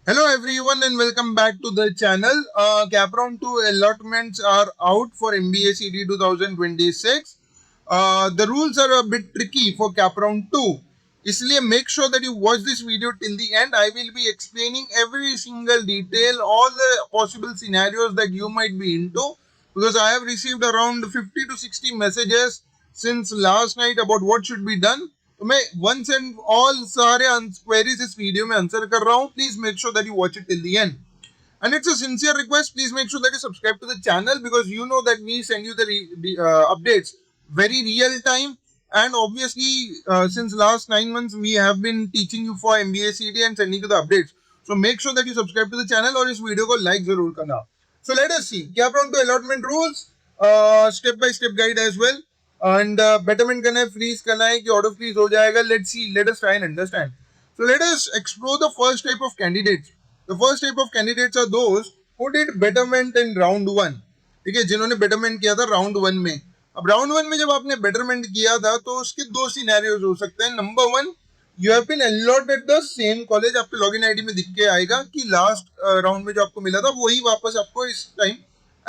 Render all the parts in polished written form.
Hello everyone and welcome back to the channel. Cap round 2 allotments are out for MBA CD 2026. The rules are a bit tricky for cap round 2. इसलिए make sure that you watch this video till the end. I will be explaining every single detail, all the possible scenarios that you might be into, because I have received around 50 to 60 messages since last night about what should be done. तो मैं once and all सारे queries इस video में answer कर रहा हूँ. Please make sure that you watch it till the end. And it's a sincere request. Please make sure that you subscribe to the channel because you know that we send you the updates very real time. And obviously, since last 9 months, we have been teaching you for MBA CD and sending you the updates. So make sure that you subscribe to the channel और इस video को like जरूर करना. So let us see. क्या अपना तो allotment rules, step by step guide as well. And betterment करना है, freeze करना है कि auto freeze हो जाएगा. Let's see. Let us try and understand. So let us explore the first type of candidates. The first type of candidates are those who did betterment in round 1. ठीक है, जिन्होंने betterment किया था round 1 में. अब round 1 में जब आपने betterment किया था तो उसके दो सिनेरियोज हो सकते हैं. Number 1, you have been allotted the same college. आपके login ID में दिख के आएगा कि लास्ट राउंड में जो आपको मिला था वही वापस आपको इस टाइम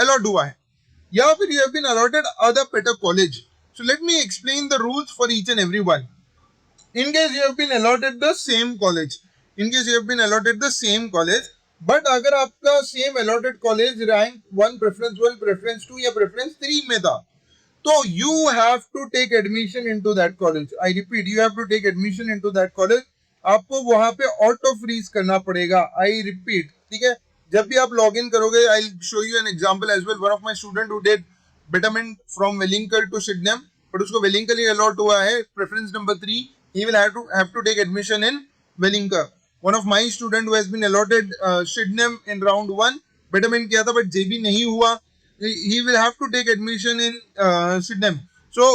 अलॉट हुआ है. या फिर you have been allotted other better college. So let me explain the rules for each and every one. In case you have been allotted the same college, but अगर आपका same allotted college rank 1 preference 1 preference 2 या preference 3 में था, तो you have to take admission into that college. I repeat, you have to take admission into that college. आपको वहां पे auto freeze करना पड़ेगा. I repeat, ठीक है, जब भी आप लॉग इन करोगे, I'll show you an example as well. One of my student who did betterment from Wellinkal to Sydenham, but उसको Wellinkal ही अलॉट हुआ है preference number 3. He will have to take admission in Wellinkal. One of my student who has been allotted Sydenham in round 1, betterment किया था but JB नहीं हुआ. He will have to take admission in Sydenham. So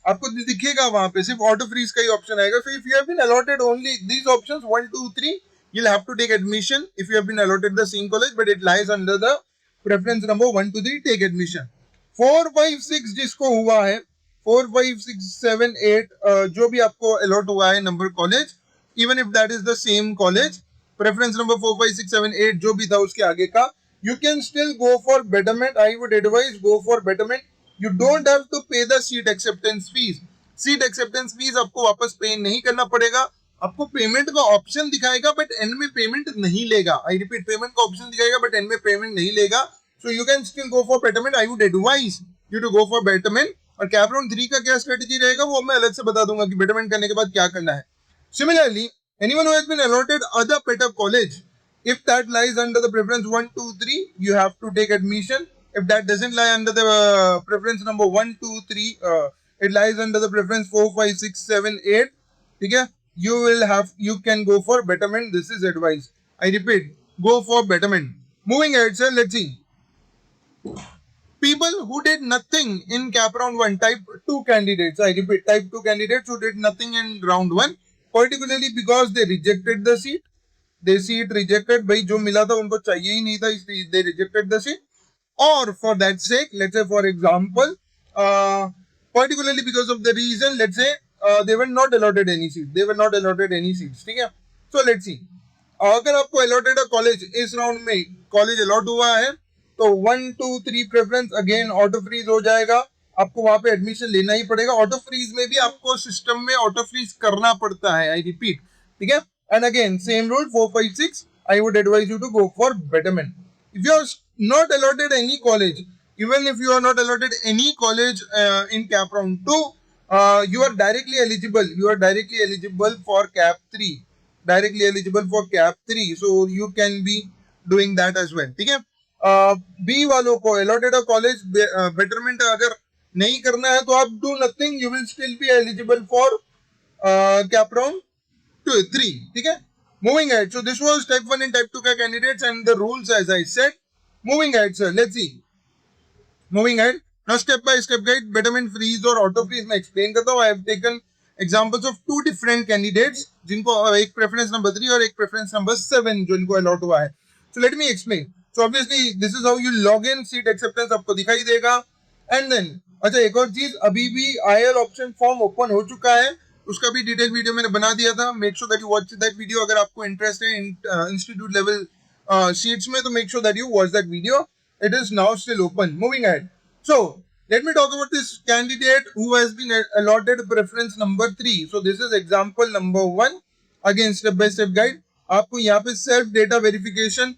आपको दिखेगा वहां पे सिर्फ auto freeze का ही ऑप्शन आएगा. So if you have been allotted only these options 1, 2, 3, you'll have to take admission if you have been allotted the same college, but it lies under the preference number 1, 2, 3. Take admission. 4, 5, 6 जिसको हुआ है, 4, 5, 6, 7, 8 जो भी आपको allot हुआ है number college, even if that is the same college, preference number 4, 5, 6, 7, 8 जो भी था उसके आगे का, you can still go for betterment. I would advise go for betterment. You don't have to pay the seat acceptance fees. Seat acceptance fees आपको वापस पे नहीं करना पड़ेगा. आपको पेमेंट का ऑप्शन दिखाएगा बट एंड में पेमेंट नहीं लेगा. आई रिपीट, पेमेंट का ऑप्शन दिखाएगा बट एंड में पेमेंट नहीं लेगा. So you can still go for betterment. I would advise you to go for betterment. और कैप राउंड 3 का क्या स्ट्रेटेजी रहेगा वो मैं अलग से बता दूंगा कि बेटरमेंट करने के बाद क्या करना है. Similarly, anyone who has been allotted other better college, if that lies under the preference 1, 2, 3, you have to take admission. If that doesn't lie under the preference number 1, 2, 3, it lies under the preference 4, 5, 6, 7, 8. Okay? You can go for betterment. This is advice. I repeat, go for betterment. Moving ahead, sir, let's see. People who did nothing in cap round 1, type 2 candidates. I repeat, type 2 candidates who did nothing in round 1, particularly because they rejected the seat. They seat rejected. भाई जो मिला था उनको चाहिए ही नहीं था, इसलिए they rejected the seat. Or for that sake, let's say for example, particularly because of the reason, let's say they were not allotted any seat. They were not allotted any seats. ठीक है? So let's see. अगर आपको allotted a college इस round में college allot हुआ है तो 1, 2, 3 preference again auto freeze हो जाएगा. आपको वहां पे एडमिशन लेना ही पड़ेगा. ऑटो फ्रीज में भी आपको सिस्टम में ऑटो फ्रीज करना पड़ता है. आई रिपीट, ठीक है. And again same rule 4, 5, 6. I would advise you to go for betterment. If you are not allotted any college, even if you are not allotted any college in cap round 2, you are directly eligible. You are directly eligible for cap 3. Directly eligible for cap 3. So you can be doing that as well. ठीक है. B वालों को allotted a college betterment अगर नहीं करना है तो आप do nothing. You will still be eligible for cap round 2, 3. ठीक है. Moving ahead. So this was type 1 and type 2 का candidates and the rules as I said. Moving ahead, sir. Let's see. Moving ahead. Now step by step guide, betterment freeze और auto freeze मैं explain करता हूँ. I have taken examples of 2 different candidates जिनको एक preference number 3 और एक preference number 7 जो इनको allot हुआ है. So let me explain. So obviously this is how you log in. Seat acceptance आपको दिखाई देगा. And then अच्छा एक और चीज, अभी भी IL ऑप्शन फॉर्म ओपन हो चुका है. उसका भी डिटेल वीडियो मैंने बना दिया था. Make sure that you watch that video अगर आपको इंटरेस्ट है institute level sheets mein, to make sure that you watch that video. It is now still open. Moving ahead. So let me talk about this candidate who has been allotted preference number 3. So this is example number 1. Again, step by step guide. आपको यहाँ पे self data verification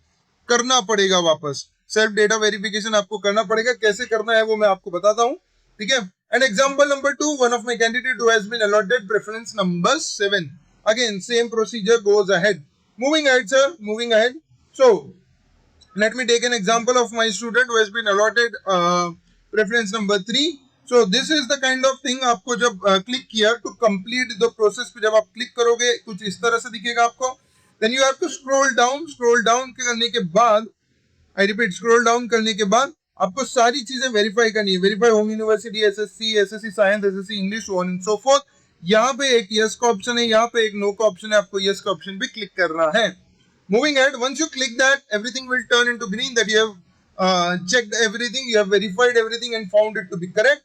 करना पड़ेगा वापस. Self data verification आपको करना पड़ेगा. कैसे करना है वो मैं आपको बताता हूँ. ठीक है. And example number 2, one of my candidate who has been allotted preference number 7. Again, same procedure goes ahead. Moving ahead, sir. Moving ahead. So let me take an example of my student who has been allotted preference number 3. So this is the kind of thing आपको जब click किया to complete the process पे जब आप click करोगे कुछ इस तरह से दिखेगा आपको. Then you have to scroll down करने के बाद, I repeat, scroll down करने के बाद आपको सारी चीजें वेरीफाई करनी है. Verify home university, SSC, SSC science, SSC English, so on and so fourth. यहाँ पे एक यस का ऑप्शन है, यहाँ पे एक नो का ऑप्शन है. आपको यस का ऑप्शन पे क्लिक करना है. Moving ahead, once you click that, everything will turn into green, that you have checked everything, you have verified everything and found it to be correct.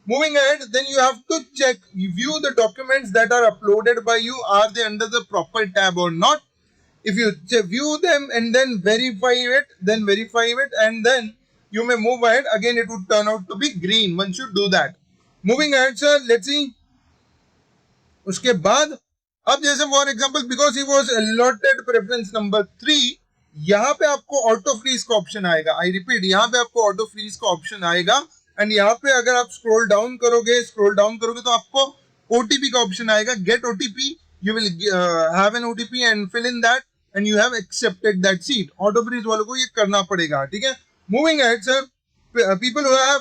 Moving ahead, then you have to check, view the documents that are uploaded by you. Are they under the proper tab or not? If you view them and then verify it, and then you may move ahead. Again, it would turn out to be green once you do that. Moving ahead, sir, let's see. उसके बाद अब जैसे for example because he was allotted preference number 3, यहाँ पे आपको auto freeze का option आएगा. I repeat, यहाँ पे आपको ऑटो फ्रीज का ऑप्शन आएगा. एंड यहाँ पे अगर आप स्क्रॉल डाउन करोगे तो आपको ओटीपी का ऑप्शन आएगा. Get OTP, you will have an OTP and fill in that and you have accepted that seat. Auto freeze वालों को ये करना पड़ेगा. ठीक है. Moving ahead sir, people who have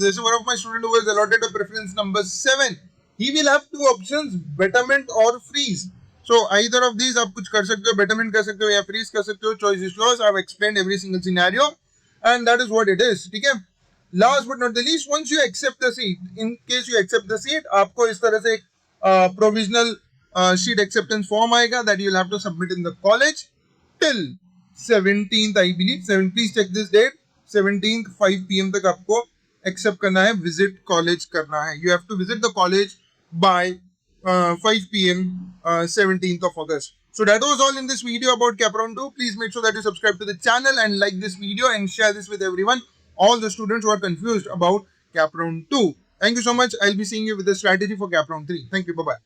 this one of my student who was allotted a preference number 7. He will have two options, betterment or freeze. So either of these आप कुछ कर सकते हो, betterment कर सकते हो या freeze कर सकते हो. Choice is yours. I've explained every single scenario, and that is what it is. ठीक है. Last but not the least, once you accept the seat, in case you accept the seat, आपको इस तरह से provisional sheet acceptance form आएगा that you'll have to submit in the college till 17th, I believe. Please check this date. 17th 5 PM तक आपको accept करना है, visit college करना है. You have to visit the college by 5 PM 17th of August. So that was all in this video about Capround 2. Please make sure that you subscribe to the channel and like this video and share this with everyone, all the students who are confused about Capround 2. Thank you so much. I'll be seeing you with the strategy for Capround 3. Thank you. Bye-bye.